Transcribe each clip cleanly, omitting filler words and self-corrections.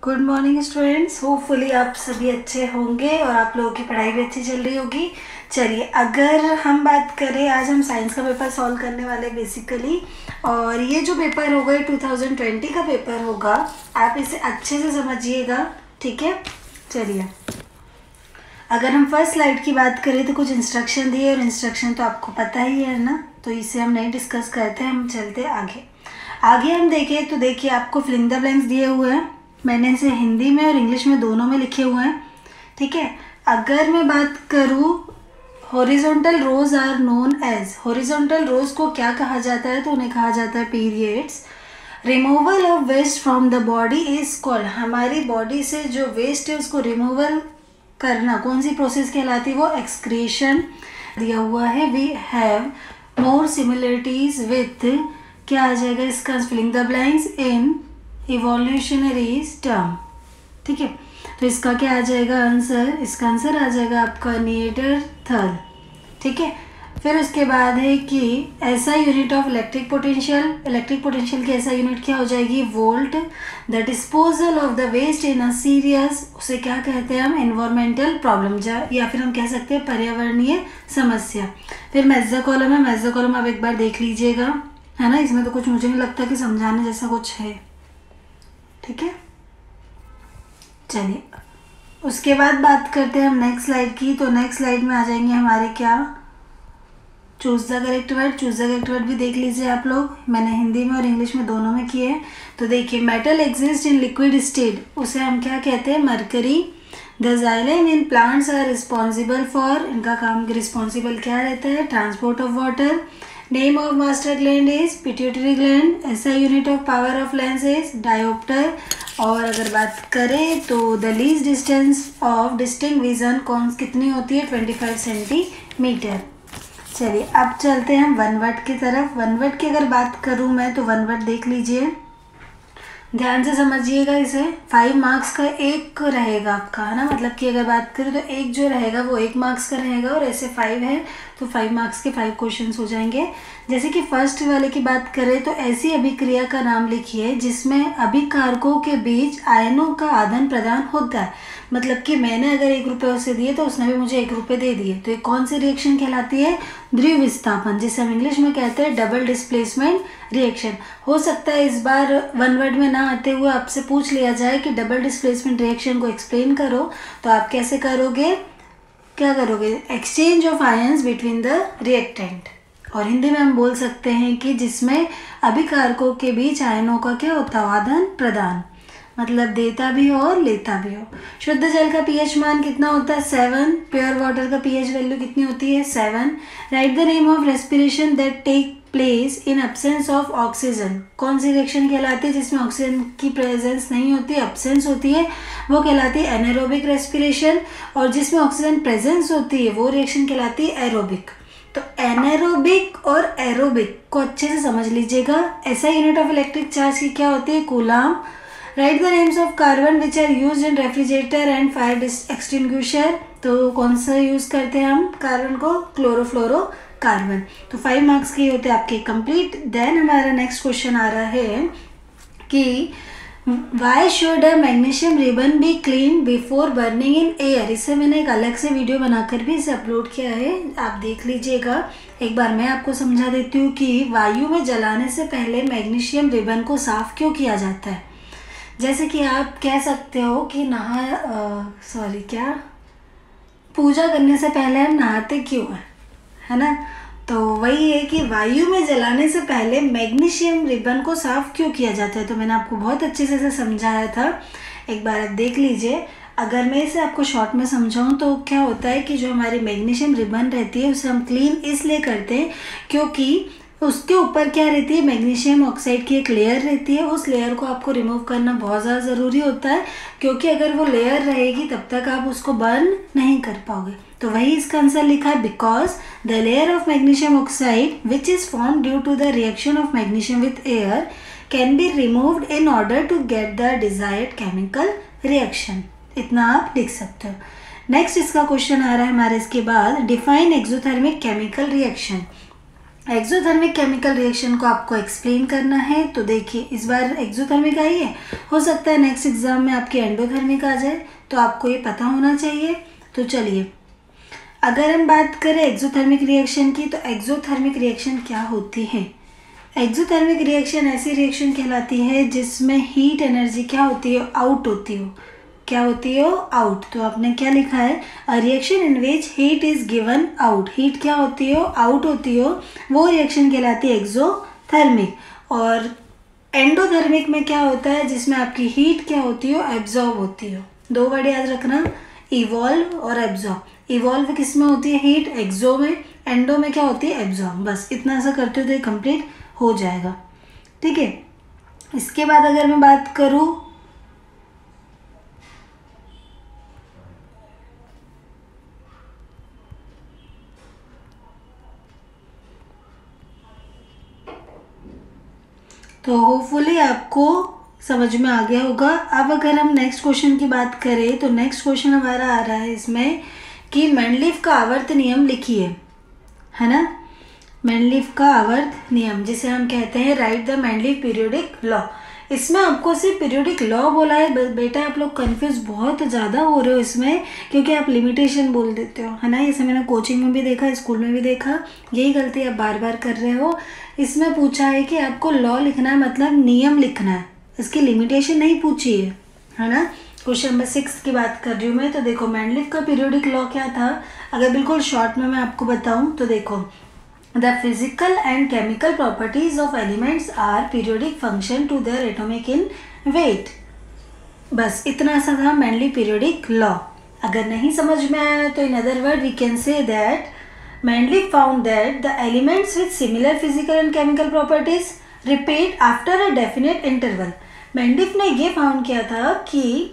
Good morning students. Hopefully आप सभी अच्छे होंगे और आप लोगों की पढ़ाई भी अच्छी चल रही होगी। चलिए, अगर हम बात करें, आज हम साइंस का पेपर सॉल्व करने वाले बेसिकली, और ये जो पेपर होगा ये 2020 का पेपर होगा। आप इसे अच्छे से समझिएगा, ठीक है। चलिए, अगर हम फर्स्ट स्लाइड की बात करें तो कुछ इंस्ट्रक्शन दिए, और इंस्ट्रक्शन तो आपको पता ही है ना, तो इसे हम नहीं डिस्कस करते हैं, हम चलते आगे हम देखें तो देखिए, आपको फिलिंग द ब्लैंक्स दिए हुए हैं। मैंने इसे हिंदी में और इंग्लिश में दोनों में लिखे हुए हैं, ठीक है। अगर मैं बात करूँ, horizontal rows are known as, horizontal rows को क्या कहा जाता है, तो उन्हें कहा जाता है periods. Removal of waste from the body is called, हमारी बॉडी से जो वेस्ट है उसको रिमूवल करना कौन सी प्रोसेस कहलाती है, वो एक्सक्रीशन दिया हुआ है। We have more similarities with, क्या आ जाएगा इसका filling the blanks, in evolutionary term, ठीक है। तो इसका क्या आ जाएगा आंसर, इसका आंसर आ जाएगा आपका निएंडरथल, ठीक है। फिर उसके बाद है कि ऐसा यूनिट ऑफ इलेक्ट्रिक पोटेंशियल की ऐसा यूनिट क्या हो जाएगी, volt. The disposal of the waste in a serious, उसे क्या कहते हैं हम, एनवायरमेंटल प्रॉब्लम, या फिर हम कह सकते हैं पर्यावरणीय समस्या। फिर मेजर कॉलम है, मेजर कॉलम आप एक बार देख लीजिएगा, है ना। इसमें तो कुछ मुझे नहीं लगता कि समझाने जैसा कुछ है, ठीक है। चलिए, उसके बाद बात करते हैं हम नेक्स्ट स्लाइड की। तो नेक्स्ट स्लाइड में आ जाएंगे हमारे क्या, choose the correct word. Choose the correct word भी देख लीजिए आप लोग, मैंने हिंदी में और इंग्लिश में दोनों में किए हैं। तो देखिए, metal exist in liquid state, उसे हम क्या कहते हैं, mercury. The xylem in plants are responsible for, इनका काम रिस्पॉन्सिबल क्या रहता है, transport of water. Name of master gland is pituitary gland. ऐसा unit of power of lens is dioptre. और अगर बात करें तो the least distance of distinct vision कौन कितनी होती है, 25 सेंटीमीटर। चलिए, अब चलते हैं हम वन वर्ड की तरफ। वन वर्ड की अगर बात करूं मैं, तो वन वर्ड देख लीजिए, ध्यान से समझिएगा इसे। 5 मार्क्स का एक रहेगा आपका, है ना। मतलब कि अगर बात करें तो एक जो रहेगा वो 1 मार्क्स का रहेगा, और ऐसे 5 है तो 5 मार्क्स के 5 क्वेश्चंस हो जाएंगे। जैसे कि फर्स्ट वाले की बात करें तो ऐसी अभिक्रिया का नाम लिखिए जिसमें अभिकारकों के बीच आयनों का आदान प्रदान होता है। मतलब कि मैंने अगर 1 रुपये उसे दिए तो उसने भी मुझे 1 रुपये दे दिए, तो ये कौन सी रिएक्शन कहलाती है, द्वितीय विस्थापन, जिसे हम इंग्लिश में कहते हैं डबल डिस्प्लेसमेंट रिएक्शन। हो सकता है इस बार वन वर्ड में ना आते हुए आपसे पूछ लिया जाए कि डबल डिस्प्लेसमेंट रिएक्शन को एक्सप्लेन करो, तो आप कैसे करोगे, क्या करोगे, exchange of ions between the reactant. और हिंदी में हम बोल सकते हैं कि जिसमें अभिकारकों के बीच आयनों का क्या होता है, आदान प्रदान, मतलब देता भी हो और लेता भी हो। शुद्ध जल का पीएच मान कितना होता है, 7। प्योर वाटर का पीएच वैल्यू कितनी होती है, 7। Write the name of respiration that take place in absence of oxygen, कौन सी रिएक्शन कहलाती है जिसमें ऑक्सीजन की प्रेजेंस नहीं होती, एब्सेंस होती है, वो कहलाती है एनारोबिक रेस्पिरेशन। और जिसमें ऑक्सीजन प्रेजेंस होती है वो रिएक्शन कहलाती है एरोबिक। तो एनारोबिक और एरोबिक को अच्छे से समझ लीजिएगा। ऐसा यूनिट ऑफ इलेक्ट्रिक चार्ज की क्या होती है, coulomb. Write the names of carbon which are use in refrigerator and fire extinguisher, तो कौन सा यूज करते हैं हम कार्बन को, क्लोरोफ्लोरो कार्बन। तो 5 मार्क्स के होते हैं आपके कंप्लीट। देन हमारा नेक्स्ट क्वेश्चन आ रहा है कि why should a magnesium ribbon be clean before burning in air. इससे मैंने एक अलग से वीडियो बनाकर भी इसे अपलोड किया है, आप देख लीजिएगा। एक बार मैं आपको समझा देती हूँ कि वायु में जलाने से पहले मैग्नीशियम रिबन को साफ क्यों किया जाता है। जैसे कि आप कह सकते हो कि पूजा करने से पहले हम नहाते क्यों हैं, है ना। तो वही है कि वायु में जलाने से पहले मैग्नीशियम रिबन को साफ क्यों किया जाता है। तो मैंने आपको बहुत अच्छे से समझाया था, एक बार आप देख लीजिए। अगर मैं इसे आपको शॉर्ट में समझाऊं तो क्या होता है कि जो हमारी मैग्नीशियम रिबन रहती है उसे हम क्लीन इसलिए करते हैं क्योंकि उसके ऊपर क्या रहती है, मैग्नीशियम ऑक्साइड की एक लेयर रहती है। उस लेयर को आपको रिमूव करना बहुत ज़्यादा ज़रूरी होता है, क्योंकि अगर वो लेयर रहेगी तब तक आप उसको बर्न नहीं कर पाओगे। तो वही इसका आंसर लिखा है, because the layer of magnesium oxide which is form due to the reaction of magnesium with air can be removed in order to get the desired chemical reaction. इतना आप लिख सकते हो। नेक्स्ट इसका क्वेश्चन आ रहा है हमारे इसके बाद, define exothermic chemical reaction. Exothermic chemical reaction को आपको एक्सप्लेन करना है। तो देखिए इस बार एक्सोथर्मिक आई है, हो सकता है नेक्स्ट एग्जाम में आपकी एंडोथर्मिक आ जाए, तो आपको ये पता होना चाहिए। तो चलिए, अगर हम बात करें एक्सोथर्मिक रिएक्शन की, तो एक्सोथर्मिक रिएक्शन क्या होती है? एक्सोथर्मिक रिएक्शन ऐसी रिएक्शन कहलाती है जिसमें हीट एनर्जी क्या होती है? आउट होती हो। क्या होती हो? आउट। तो आपने क्या लिखा है? A reaction in which heat is given out. Heat क्या होती हो? आउट होती हो, वो रिएक्शन कहलाती है एक्सोथर्मिक। और एंडोथर्मिक में क्या होता है? जिसमें आपकी हीट क्या होती हो? एब्जॉर्ब होती हो। दो वर्ड याद रखना, इवॉल्व और एब्जॉर्ब। इवॉल्व किस में होती है? हीट। एक्सो में। एंडो में क्या होती है? एब्जॉर्ब। बस इतना सा करते हो तो ये कंप्लीट हो जाएगा। ठीक है, इसके बाद अगर मैं बात करूँ तो होपफुली आपको समझ में आ गया होगा। अब अगर हम नेक्स्ट क्वेश्चन की बात करें, तो नेक्स्ट क्वेश्चन हमारा आ रहा है इसमें कि मेंडलीफ का आवर्त नियम लिखिए, है ना। मेंडलीफ का आवर्त नियम, जिसे हम कहते हैं right the Mendeleev periodic law. इसमें आपको सिर्फ पीरियोडिक लॉ बोला है बेटा, आप लोग कंफ्यूज बहुत ज़्यादा हो रहे हो इसमें, क्योंकि आप लिमिटेशन बोल देते हो, है ना। इसे मैंने कोचिंग में भी देखा, स्कूल में भी देखा, यही गलती आप बार बार कर रहे हो। इसमें पूछा है कि आपको लॉ लिखना है, मतलब नियम लिखना है, इसकी लिमिटेशन नहीं पूछी है ना। क्वेश्चन नंबर 6 की बात कर रही हूँ मैं। तो देखो मेंडलीफ का पीरियोडिक लॉ क्या था, अगर बिल्कुल शॉर्ट में मैं आपको बताऊँ तो देखो, The physical and chemical properties of elements are periodic function to their atomic in weight। बस इतना सा था मेनली पीरियोडिक लॉ। अगर नहीं समझ में आया तो in other word we can say that Mendeleev found that the elements with similar physical and chemical properties repeat after a definite interval। Mendeleev ने ये फाउंड किया था कि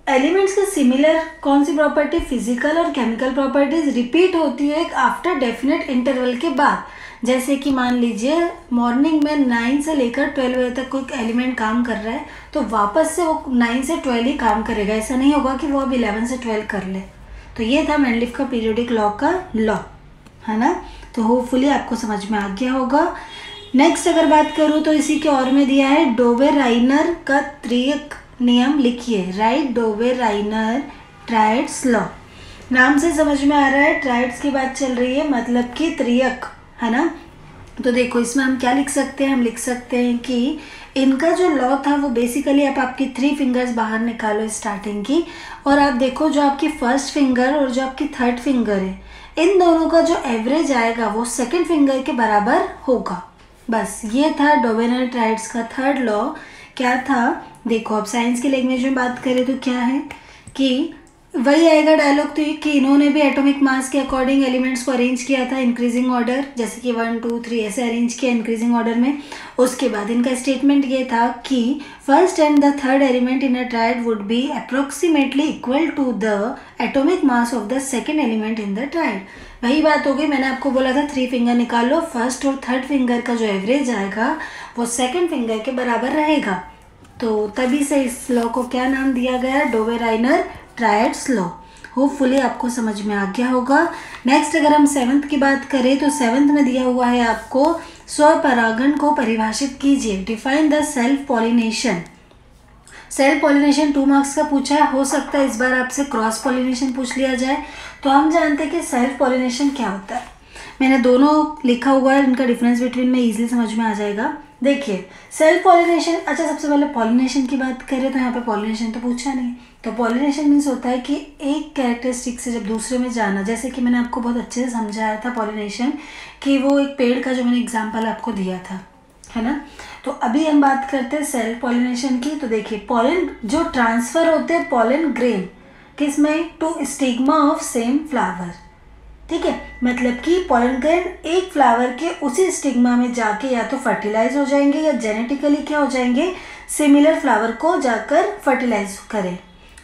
एलिमेंट्स के सिमिलर कौन सी प्रॉपर्टी, फिजिकल और केमिकल प्रॉपर्टीज रिपीट होती है एक आफ्टर डेफिनेट इंटरवल के बाद। जैसे कि मान लीजिए मॉर्निंग में 9 से लेकर 12 बजे तक कोई एलिमेंट काम कर रहा है, तो वापस से वो 9 से 12 ही काम करेगा, ऐसा नहीं होगा कि वो अब 11 से 12 कर ले। तो ये था मेंडलीफ का पीरियोडिक लॉ का लॉ, है ना। तो होपफुली आपको समझ में आ गया होगा। नेक्स्ट अगर बात करूँ तो इसी के और में दिया है डोबे-राइनर का त्रियक नियम लिखिए। Write Dobereiner triads law. नाम से समझ में आ रहा है ट्रायड्स की बात चल रही है, मतलब कि त्रियक, है ना। तो देखो इसमें हम क्या लिख सकते हैं, हम लिख सकते हैं कि इनका जो लॉ था वो बेसिकली आप आपकी 3 फिंगर्स बाहर निकालो स्टार्टिंग की, और आप देखो जो आपकी फर्स्ट फिंगर और जो आपकी थर्ड फिंगर है, इन दोनों का जो एवरेज आएगा वो सेकंड फिंगर के बराबर होगा। बस ये था डोबे-राइनर ट्रायड्स का थर्ड लॉ। क्या था देखो, अब साइंस की लैंग्वेज में बात करें तो क्या है कि वही आएगा डायलॉग, तो कि इन्होंने भी एटॉमिक मास के अकॉर्डिंग एलिमेंट्स को अरेंज किया था इंक्रीजिंग ऑर्डर, जैसे कि 1 2 3 ऐसे अरेंज किया इंक्रीजिंग ऑर्डर में। उसके बाद इनका स्टेटमेंट ये था कि first and the third element in a triad would be approximately equal to the atomic mass of the second element in the triad. वही बात हो गई, मैंने आपको बोला था 3 फिंगर निकालो, फर्स्ट और थर्ड फिंगर का जो एवरेज आएगा वो सेकेंड फिंगर के बराबर रहेगा। तो तभी से इस लॉ को क्या नाम दिया गया, डोबे-राइनर ट्रायड्स लॉ। होपफुली आपको समझ में आ गया होगा। नेक्स्ट अगर हम 7th की बात करें तो 7th में दिया हुआ है आपको स्वपरागण को परिभाषित कीजिए। Define the self pollination. Self pollination 2 marks का पूछा है, हो सकता है इस बार आपसे क्रॉस पॉलिनेशन पूछ लिया जाए। तो हम जानते हैं कि सेल्फ पॉलिनेशन क्या होता है, मैंने दोनों लिखा हुआ है, इनका डिफरेंस बिटवीन में ईजिली समझ में आ जाएगा। देखिए सेल्फ पॉलिनेशन, अच्छा सबसे पहले पॉलिनेशन की बात करें तो यहाँ पे पॉलिनेशन तो पूछा नहीं। तो पॉलिनेशन मीन्स होता है कि एक कैरेक्टरिस्टिक से जब दूसरे में जाना, जैसे कि मैंने आपको बहुत अच्छे से समझाया था पॉलिनेशन, कि वो एक पेड़ का जो मैंने एग्जांपल आपको दिया था, है ना। तो अभी हम बात करते हैं सेल्फ पॉलिनेशन की। तो देखिए पॉलन जो ट्रांसफ़र होते हैं पॉलन ग्रेन किस में, to stigma of same flower, ठीक है। मतलब कि पॉलन ग्रेन एक फ्लावर के उसी स्टिग्मा में जाके या तो फर्टिलाइज हो जाएंगे या जेनेटिकली क्या हो जाएंगे, सिमिलर फ्लावर को जाकर फर्टिलाइज करें।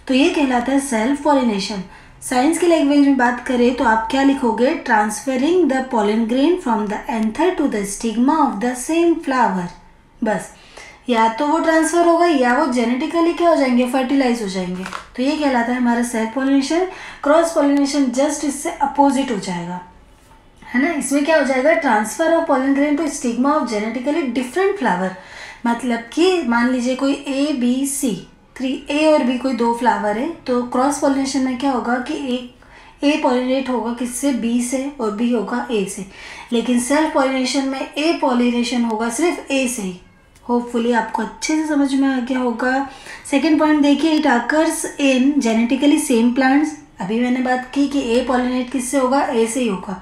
तो ये कहलाता है सेल्फ पॉलिनेशन। साइंस की लैंग्वेज में बात करें तो आप क्या लिखोगे, transferring the pollen grain from the anther to the stigma of the same flower. बस या तो वो ट्रांसफ़र होगा या वो जेनेटिकली क्या हो जाएंगे, फर्टिलाइज हो जाएंगे। तो ये कहलाता है हमारा self pollination. Cross pollination just इससे अपोजिट हो जाएगा, है ना। इसमें क्या हो जाएगा, transfer of pollen grain to stigma of genetically different flower. मतलब कि मान लीजिए कोई ए बी सी, 3 ए और बी कोई 2 फ्लावर है, तो क्रॉस पॉलिनेशन में क्या होगा कि एक ए पॉलिनेट होगा किससे, बी से, और बी होगा ए से। लेकिन सेल्फ पॉलिनेशन में ए पॉलिनेशन होगा सिर्फ ए से ही। होपफुली आपको अच्छे से समझ में आ गया होगा। सेकेंड पॉइंट देखिए, it occurs in genetically same plants. अभी मैंने बात की कि ए पॉलिनेट किससे होगा, ए से ही होगा,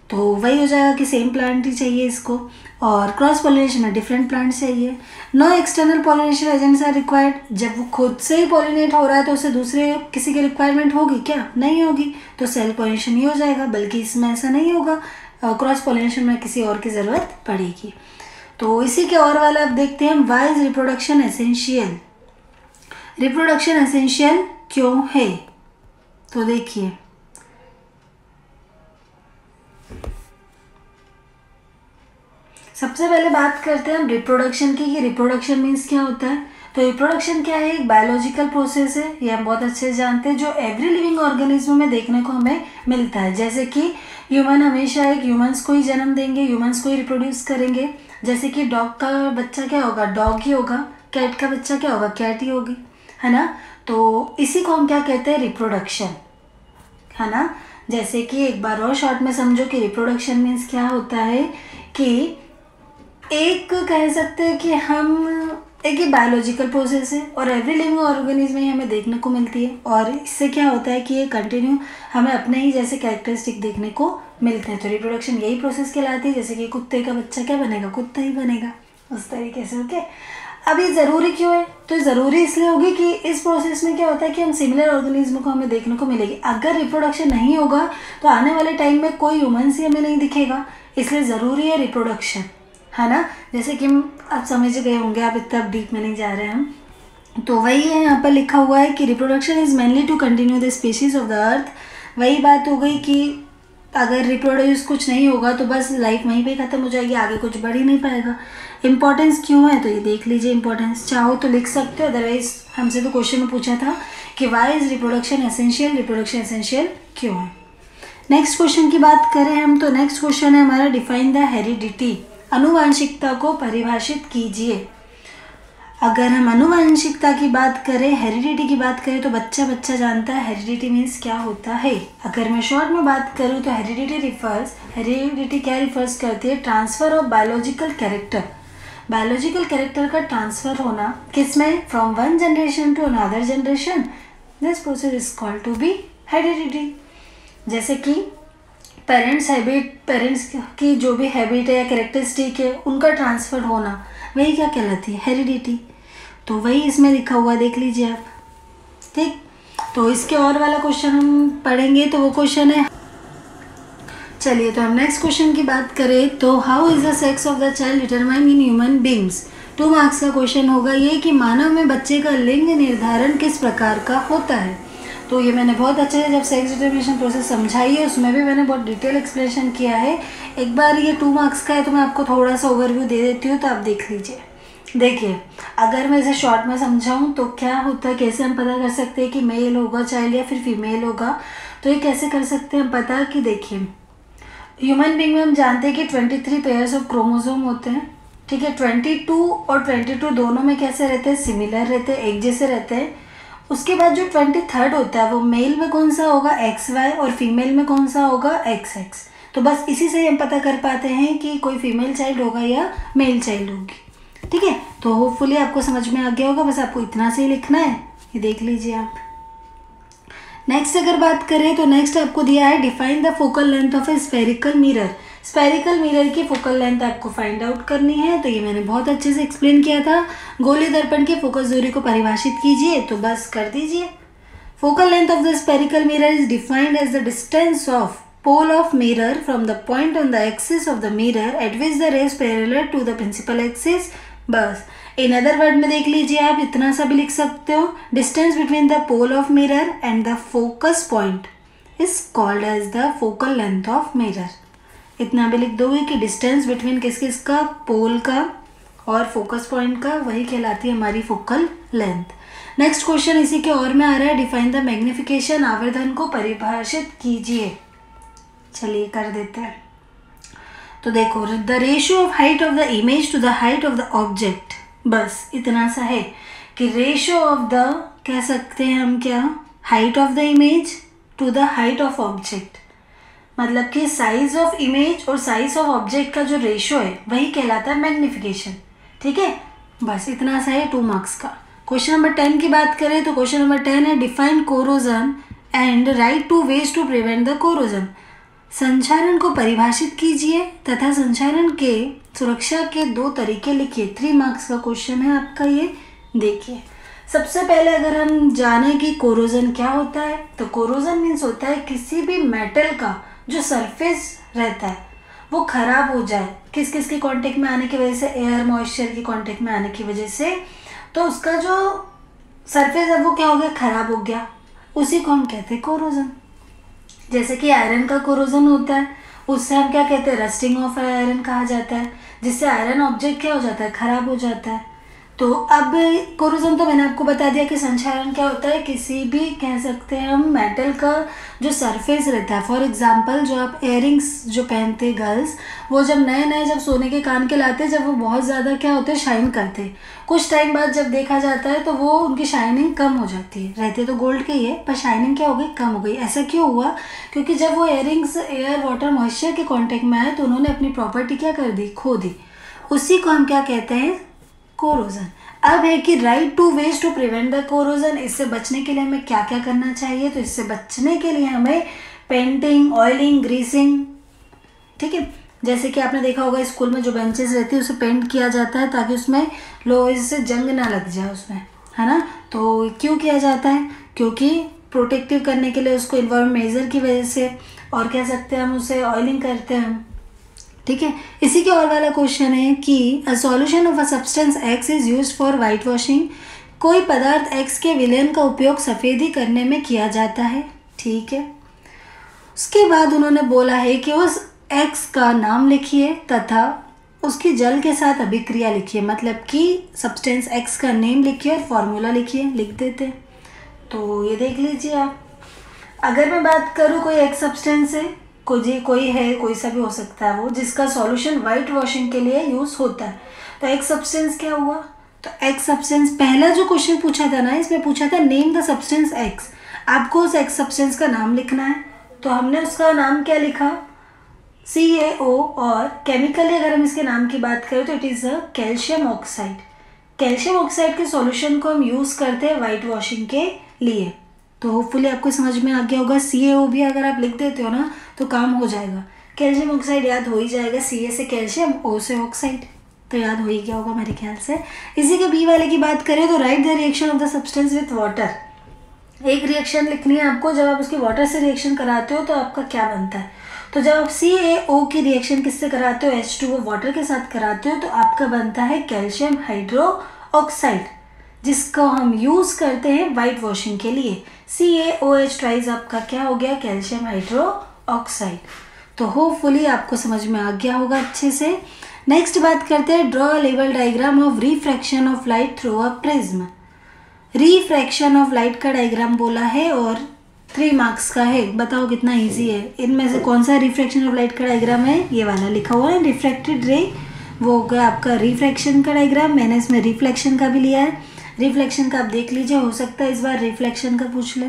तो वही हो जाएगा कि सेम प्लांट ही चाहिए इसको। और क्रॉस पॉलिनेशन में डिफरेंट प्लांट चाहिए। No external pollination agents are required. जब वो खुद से ही पॉलिनेट हो रहा है तो उसे दूसरे किसी की रिक्वायरमेंट होगी क्या, नहीं होगी, तो सेल्फ पॉलिनेशन ही हो जाएगा। बल्कि इसमें ऐसा नहीं होगा, क्रॉस पॉलिनेशन में किसी और की ज़रूरत पड़ेगी। तो इसी के और वाला अब देखते हैं, why is reproduction essential. Reproduction essential क्यों है, तो देखिए सबसे पहले बात करते हैं हम रिप्रोडक्शन की, कि रिप्रोडक्शन मीन्स क्या होता है। तो रिप्रोडक्शन क्या है, एक बायोलॉजिकल प्रोसेस है, ये हम बहुत अच्छे से जानते हैं, जो एवरी लिविंग ऑर्गेनिज्म में देखने को हमें मिलता है। जैसे कि ह्यूमन हमेशा एक ह्यूमंस को ही जन्म देंगे, ह्यूमंस को ही रिप्रोड्यूस करेंगे। जैसे कि डॉग का बच्चा क्या होगा, डॉग ही होगा, कैट का बच्चा क्या होगा, कैट ही होगी, है ना। तो इसी को हम क्या कहते हैं, रिप्रोडक्शन, है ना। जैसे कि एक बार और शॉर्ट में समझो कि रिप्रोडक्शन मीन्स क्या होता है, कि एक कह सकते हैं कि हम एक ये बायोलॉजिकल प्रोसेस है और एवरी लिविंग ऑर्गेनिज्म में हमें देखने को मिलती है। और इससे क्या होता है कि ये कंटिन्यू हमें अपने ही जैसे कैरेक्टरिस्टिक देखने को मिलते हैं। तो रिप्रोडक्शन यही प्रोसेस कहलाती है। जैसे कि कुत्ते का बच्चा क्या बनेगा, कुत्ता ही बनेगा, उस तरीके से। ओके, अब ये ज़रूरी क्यों है, तो ज़रूरी इसलिए होगी कि इस प्रोसेस में क्या होता है कि हम सिमिलर ऑर्गेनिज्म को हमें देखने को मिलेगी। अगर रिप्रोडक्शन नहीं होगा तो आने वाले टाइम में कोई ह्यूमन्स ही हमें नहीं दिखेगा, इसलिए ज़रूरी है रिप्रोडक्शन, है ना। जैसे कि आप समझ गए होंगे, आप इतना डीप में नहीं जा रहे हैं हम, तो वही है यहाँ पर लिखा हुआ है कि reproduction is mainly to continue the species of the earth. वही बात हो गई कि अगर रिप्रोड्यूस कुछ नहीं होगा तो बस लाइफ वहीं पे ख़त्म हो जाएगी, आगे कुछ बढ़ ही नहीं पाएगा। इंपॉर्टेंस क्यों है, तो ये देख लीजिए इंपॉर्टेंस, चाहो तो लिख सकते हो, अदरवाइज हमसे तो क्वेश्चन में पूछा था कि why is reproduction essential, reproduction essential क्यों है। नेक्स्ट क्वेश्चन की बात करें हम, तो नेक्स्ट क्वेश्चन है हमारा, डिफाइन द हेरिडिटी। अनुवांशिकता को परिभाषित कीजिए। अगर हम अनुवांशिकता की बात करें, हेरिडिटी की बात करें, तो बच्चा बच्चा जानता है हेरिडिटी मीन्स क्या होता है। अगर मैं शॉर्ट में बात करूँ तो हेरिडिटी क्या रिफर्स करती है, transfer of biological character. Biological character का ट्रांसफ़र होना किसमें, from one generation to another generation, this process is called to be heredity. जैसे कि पेरेंट्स की जो भी हैबिट है या कैरेक्टरिस्टिक है उनका ट्रांसफ़र होना, वही क्या कहलाती है, हेरिडिटी। तो वही इसमें लिखा हुआ देख लीजिए आप, ठीक। तो इसके और वाला क्वेश्चन हम पढ़ेंगे, तो वो क्वेश्चन है, चलिए तो हम नेक्स्ट क्वेश्चन की बात करें, तो how is the sex of the child determine in human beings. 2 marks का क्वेश्चन होगा ये कि मानव में बच्चे का लिंग निर्धारण किस प्रकार का होता है। तो ये मैंने बहुत अच्छे से जब सेक्स डिटर्मिनेशन प्रोसेस समझाई है उसमें भी मैंने बहुत डिटेल एक्सप्लेनेशन किया है। एक बार ये 2 मार्क्स का है तो मैं आपको थोड़ा सा ओवरव्यू दे देती हूँ, तो आप देख लीजिए। देखिए, अगर मैं इसे शॉर्ट में समझाऊँ तो क्या होता है, कैसे हम पता कर सकते हैं कि मेल होगा चाइल्ड या फिर फीमेल होगा। तो ये कैसे कर सकते हैं हम पता, कि देखिए ह्यूमन बींग में हम जानते हैं कि 23 पेयर्स ऑफ क्रोमोसोम होते हैं, ठीक है। 22 और 22 दोनों में कैसे रहते हैं, सिमिलर रहते हैं, एक जैसे रहते हैं। उसके बाद जो 23rd होता है वो मेल में कौन सा होगा, XY, और फीमेल में कौन सा होगा, XX। तो बस इसी से हम पता कर पाते हैं कि कोई फीमेल चाइल्ड होगा या मेल चाइल्ड होगी, ठीक है। तो होपफुली आपको समझ में आ गया होगा, बस आपको इतना से ही लिखना है, ये देख लीजिए आप। नेक्स्ट अगर बात करें तो नेक्स्ट आपको दिया है, define the focal length of A spherical mirror. Spherical mirror की फोकल लेंथ आपको फाइंड आउट करनी है, तो ये मैंने बहुत अच्छे से एक्सप्लेन किया था। गोली दर्पण की फोकस दूरी को परिभाषित कीजिए, तो बस कर दीजिए। Focal length of the spherical mirror is defined as the distance of pole of mirror from the point on the axis of the mirror at which the rays parallel to the principal axis. बस in other word में देख लीजिए, आप इतना सा भी लिख सकते हो, distance between the pole of mirror and the focus point is called as the focal length of mirror. इतना भी लिख दोगे कि डिस्टेंस बिटवीन किस किस का, पोल का और फोकस पॉइंट का, वही कहलाती है हमारी फोकल लेंथ। नेक्स्ट क्वेश्चन इसी के और में आ रहा है, डिफाइन द मैग्निफिकेशन। आवर्धन को परिभाषित कीजिए। चलिए कर देते हैं। तो देखो the ratio of height of the image to the height of the object, बस इतना सा है कि रेशियो ऑफ द, कह सकते हैं हम क्या, height of the image to the height of object, मतलब कि साइज ऑफ इमेज और साइज ऑफ ऑब्जेक्ट का जो रेशियो है वही कहलाता है मैग्निफिकेशन। ठीक है, बस इतना सा है 2 मार्क्स का। क्वेश्चन नंबर 10 की बात करें तो क्वेश्चन नंबर 10 है define corrosion and write 2 ways to prevent the corrosion. संक्षारण को परिभाषित कीजिए तथा संक्षारण के सुरक्षा के 2 तरीके लिखिए। 3 मार्क्स का क्वेश्चन है आपका ये। देखिए सबसे पहले अगर हम जाने कि कोरोजन क्या होता है, तो कोरोजन मीन्स होता है किसी भी मेटल का जो सरफेस रहता है वो खराब हो जाए, किस किस के कांटेक्ट में आने की वजह से, एयर मॉइस्चर की कांटेक्ट में आने की वजह से, तो उसका जो सरफेस है वो क्या हो गया, खराब हो गया, उसी को हम कहते हैं कोरोजन। जैसे कि आयरन का कोरोजन होता है, उससे हम क्या कहते हैं, रस्टिंग ऑफ आयरन कहा जाता है, जिससे आयरन ऑब्जेक्ट क्या हो जाता है, खराब हो जाता है। तो अब कोरोजन तो मैंने आपको बता दिया कि संक्षारण क्या होता है, किसी भी कह सकते हैं हम मेटल का जो सरफेस रहता है। फॉर एग्जांपल जो आप इयररिंग्स जो पहनते हैं गर्ल्स, वो जब नए नए जब सोने के कान के लाते हैं, जब वो बहुत ज़्यादा क्या होते हैं, शाइन करते हैं, कुछ टाइम बाद जब देखा जाता है तो वो उनकी शाइनिंग कम हो जाती है। रहते तो गोल्ड के ही है पर शाइनिंग क्या हो गई, कम हो गई। ऐसा क्यों हुआ, क्योंकि जब वो इयररिंग्स एयर वाटर मॉइस्चर के कॉन्टेक्ट में आए तो उन्होंने अपनी प्रॉपर्टी क्या कर दी, खो दी। उसी को हम क्या कहते हैं, कोरोजन। अब है कि write 2 ways to prevent the corrosion. इससे बचने के लिए हमें क्या क्या करना चाहिए, तो इससे बचने के लिए हमें पेंटिंग, ऑयलिंग, ग्रीसिंग, ठीक है, जैसे कि आपने देखा होगा स्कूल में जो बेंचेस रहती है उसे पेंट किया जाता है ताकि उसमें लोहे से जंग ना लग जाए उसमें, है ना। तो क्यों किया जाता है, क्योंकि प्रोटेक्टिव करने के लिए उसको इन्वायरमेंट मेजर की वजह से, और कह सकते हैं हम उसे ऑयलिंग करते हैं। ठीक है, इसी के और वाला क्वेश्चन है कि a solution of a substance x is used for white washing. कोई पदार्थ एक्स के विलयन का उपयोग सफ़ेदी करने में किया जाता है। ठीक है, उसके बाद उन्होंने बोला है कि उस एक्स का नाम लिखिए तथा उसकी जल के साथ अभिक्रिया लिखिए, मतलब कि सब्सटेंस एक्स का नेम लिखिए और फॉर्मूला लिखिए, लिख देते। तो ये देख लीजिए आप, अगर मैं बात करूँ कोई एक सब्सटेंस है, कोई है, कोई सा भी हो सकता है वो, जिसका सॉल्यूशन वाइट वॉशिंग के लिए यूज़ होता है, तो एक सब्सटेंस क्या हुआ, तो एक सब्सटेंस, पहला जो क्वेश्चन पूछा था ना, इसमें पूछा था नेम द सब्सटेंस एक्स। आपको उस एक्स सब्सटेंस का नाम लिखना है, तो हमने उसका नाम क्या लिखा, CaO, और केमिकली अगर हम इसके नाम की बात करें तो it is a calcium oxide. Calcium oxide के सॉल्यूशन को हम यूज़ करते हैं वाइट वॉशिंग के लिए। तो होपफुली आपको समझ में आ गया होगा। CaO भी अगर आप लिख देते हो ना तो काम हो जाएगा, कैल्शियम ऑक्साइड याद हो ही जाएगा, Ca से कैल्शियम, O से ऑक्साइड, तो याद हो ही गया होगा मेरे ख्याल से। इसी के बी वाले की बात करें तो right the reaction of the substance with water. एक रिएक्शन लिखनी है आपको, जब आप उसकी वाटर से रिएक्शन कराते हो तो आपका क्या बनता है, तो जब आप CaO की रिएक्शन किससे कराते हो, H2O वाटर के साथ कराते हो, तो आपका बनता है कैल्शियम हाइड्रो ऑक्साइड, जिसको हम यूज़ करते हैं वाइट वॉशिंग के लिए। CaOH ट्वाइस आपका क्या हो गया, कैल्शियम हाइड्रो ऑक्साइड। तो होपफुली आपको समझ में आ गया होगा अच्छे से। नेक्स्ट बात करते हैं, draw a level diagram of refraction of light through a prism. Refraction of light का डायग्राम बोला है और 3 मार्क्स का है। बताओ कितना इजी है। इनमें से कौन सा रिफ्रैक्शन ऑफ लाइट का डायग्राम है, ये वाला लिखा हुआ है रिफ्रैक्टेड रे, वो हो गया आपका रिफ्रैक्शन का डायग्राम। मैंने इसमें रिफ्लेक्शन का भी लिया है, रिफ्लेक्शन का आप देख लीजिए, हो सकता है इस बार रिफ्लेक्शन का पूछ ले,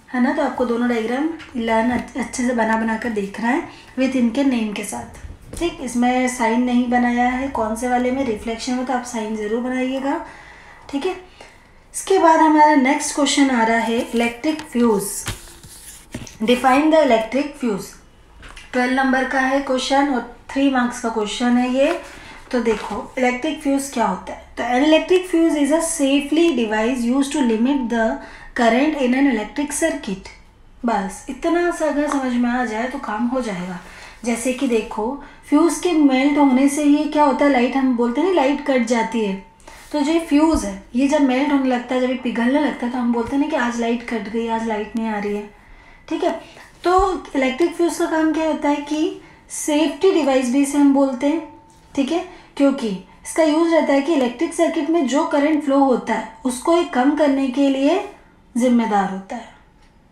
है ना। तो आपको दोनों डायग्राम लर्न अच्छे से बना कर देख रहा है विथ इनके नेम के साथ। ठीक, इसमें साइन नहीं बनाया है, कौन से वाले में रिफ्लेक्शन हो तो आप साइन ज़रूर बनाइएगा। ठीक है, इसके बाद हमारा नेक्स्ट क्वेश्चन आ रहा है electric fuse. Define the electric fuse. 12 number का है क्वेश्चन और 3 मार्क्स का क्वेश्चन है ये। तो देखो इलेक्ट्रिक फ्यूज़ क्या होता है, तो an electric fuse is a safely device use to limit the current in an electric circuit. बस इतना सा अगर समझ में आ जाए तो काम हो जाएगा। जैसे कि देखो फ्यूज़ के मेल्ट होने से ही क्या होता है, लाइट, हम बोलते हैं ना लाइट कट जाती है, तो जो फ्यूज़ है ये जब मेल्ट होने लगता है, जब ये पिघलने लगता है, तो हम बोलते हैं ना कि आज लाइट कट गई, आज लाइट नहीं आ रही है। ठीक है, तो इलेक्ट्रिक फ्यूज़ का काम क्या होता है कि सेफ्टी डिवाइस भी इसे हम बोलते हैं। ठीक है, क्योंकि इसका यूज रहता है कि इलेक्ट्रिक सर्किट में जो करंट फ्लो होता है उसको एक कम करने के लिए जिम्मेदार होता है।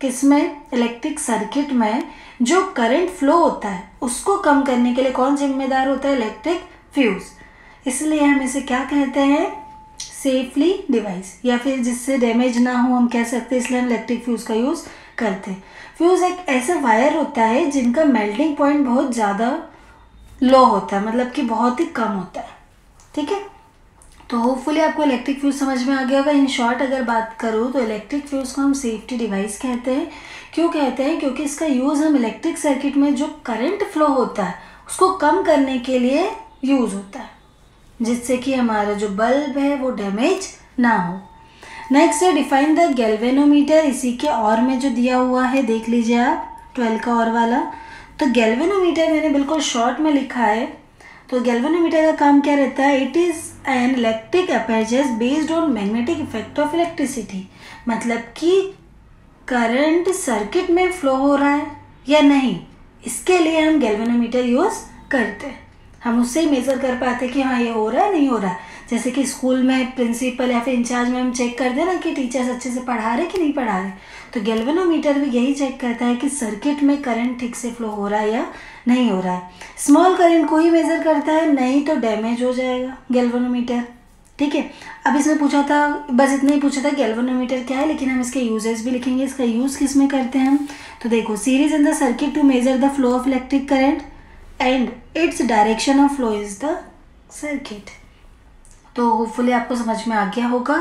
किसमें, इलेक्ट्रिक सर्किट में जो करंट फ्लो होता है उसको कम करने के लिए कौन जिम्मेदार होता है, इलेक्ट्रिक फ्यूज। इसलिए हम इसे क्या कहते हैं, सेफली डिवाइस, या फिर जिससे डैमेज ना हो हम कह सकते हैं, इसलिए हम इलेक्ट्रिक फ्यूज का यूज़ करते हैं। फ्यूज एक ऐसा वायर होता है जिनका मेल्टिंग पॉइंट बहुत ज़्यादा लो होता है, मतलब कि बहुत ही कम होता है। ठीक है, तो होपफुली आपको इलेक्ट्रिक फ्यूज समझ में आ गया होगा। इन शॉर्ट अगर बात करूँ तो इलेक्ट्रिक फ्यूज को हम सेफ्टी डिवाइस कहते हैं। क्यों कहते हैं, क्योंकि इसका यूज़ हम इलेक्ट्रिक सर्किट में जो करंट फ्लो होता है उसको कम करने के लिए यूज़ होता है, जिससे कि हमारा जो बल्ब है वो डैमेज ना हो। नेक्स्ट है डिफाइन द गैल्वेनोमीटर। इसी के और में जो दिया हुआ है देख लीजिए आप, 12 का और वाला। तो गैल्वेनोमीटर मैंने बिल्कुल शॉर्ट में लिखा है। तो गैल्वेनोमीटर का काम क्या रहता है, it is an electric aperture based on magnetic effect of electricity. मतलब कि करंट सर्किट में फ्लो हो रहा है या नहीं, इसके लिए हम गैल्वेनोमीटर यूज़ करते हैं। हम उससे ही मेज़र कर पाते कि हाँ ये हो रहा है नहीं हो रहा है। जैसे कि स्कूल में प्रिंसिपल या फिर इंचार्ज में हम चेक करते हैं ना कि टीचर्स अच्छे से पढ़ा रहे कि नहीं पढ़ा रहे, तो गैल्वेनोमीटर भी यही चेक करता है कि सर्किट में करंट ठीक से फ्लो हो रहा है या नहीं हो रहा है। स्मॉल करंट को ही मेज़र करता है, नहीं तो डैमेज हो जाएगा गैल्वेनोमीटर। ठीक है, अब इसमें पूछा था, बस इतना ही पूछा था गैल्वेनोमीटर क्या है, लेकिन हम इसके यूजेस भी लिखेंगे। इसका यूज़ किस में करते हैं हम, तो देखो, series in the circuit to measure the flow of electric current and its direction of flow is the circuit. तो होपफुली आपको समझ में आ गया होगा।